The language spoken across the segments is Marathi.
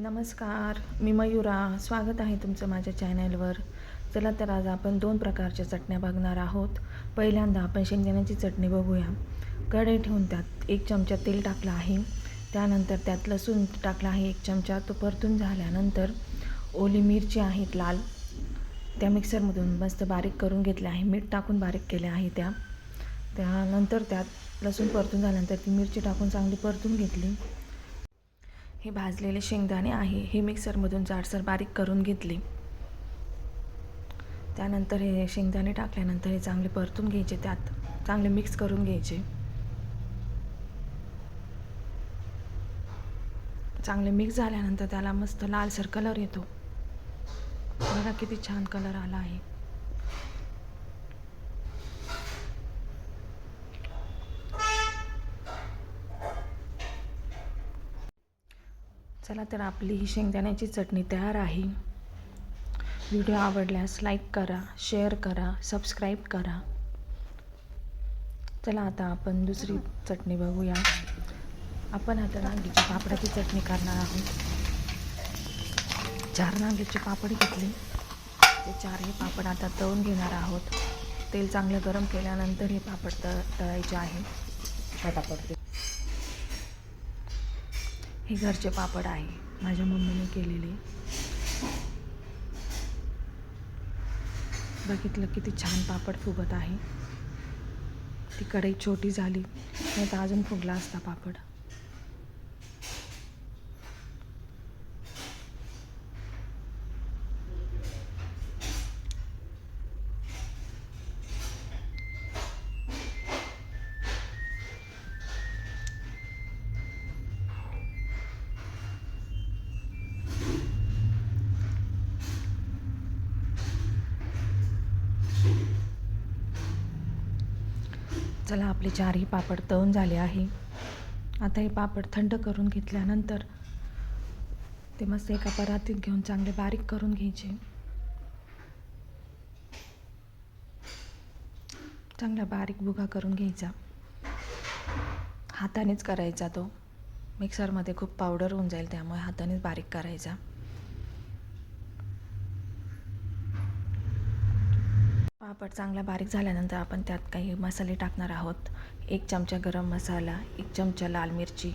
नमस्कार, मी मयुरा. स्वागत आहे तुमचं माझ्या चॅनलवर. चला तर आज आपण 2 प्रकारच्या चटण्या बघणार आहोत. पहिल्यांदा आपण शेंगदाण्याची चटणी बघूया. कढई ठेवून त्यात 1 चमचा तेल टाकलं आहे. त्यानंतर त्यात लसूण टाकला आहे 1 चमचा. तो परतून झाल्यानंतर ओली मिरची आहेत लाल, त्या मिक्सरमधून मस्त बारीक करून घेतल्या आहे. मीठ टाकून बारीक केल्या आहे त्यानंतर त्यात लसूण परतून झाल्यानंतर ती मिरची टाकून चांगली परतून घेतली. हे भाजलेले शेंगदाणे आहे, हे मिक्सरमधून जाडसर बारीक करून घेतले. त्यानंतर हे शेंगदाणे टाकल्यानंतर हे चांगले परतून घ्यायचे, त्यात चांगले मिक्स करून घ्यायचे. चांगले मिक्स झाल्यानंतर त्याला मस्त लालसर कलर येतो. बघा किती छान कलर आला आहे. चला तर आपली ही शेंगदाण्याची चटणी तयार आहे. व्हिडिओ आवडल्यास लाईक करा, शेअर करा, सबस्क्राईब करा. चला आता आपण दुसरी चटणी बघूया. आपण आता नांगीच्या पापडाची चटणी करणार आहोत. 4 नांगीचे पापड घेतले. ते 4 पापड आता तळून घेणार आहोत. तेल चांगलं गरम केल्यानंतर हे पापड तळायचे आहे. पटापट. हे घरचे पापड आहे, माझ्या मम्मीने केलेले. बघितलं किती छान पापड फुगत आहे. ती कढई छोटी झाली नाही तर अजून फुगला असता पापड. चला आपले 4 पापड तळून झाले आहे. आता हे पापड थंड करून घेतल्यानंतर ते मस्त एका परातीत घेऊन चांगले बारीक करून घ्यायचे. चांगला बारीक भुगा करून घ्यायचा. हातानेच करायचा तो. मिक्सरमध्ये खूप पावडर होऊन जाईल, त्यामुळे हातानेच बारीक करायचा. पापड चांगला बारीक झाल्यानंतर आपण त्यात काही मसाले टाकणार आहोत. 1 चमचा गरम मसाला, 1 चमचा लाल मिरची,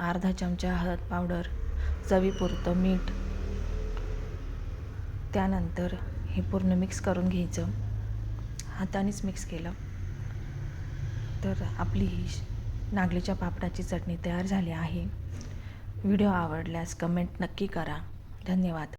अर्धा चमचा हळद पावडर, चवीपुरतं मीठ. त्यानंतर हे पूर्ण मिक्स करून घ्यायचं. हातानेच मिक्स केलं तर आपली ही नागलीच्या पापडाची चटणी तयार झाली आहे. व्हिडिओ आवडल्यास कमेंट नक्की करा. धन्यवाद.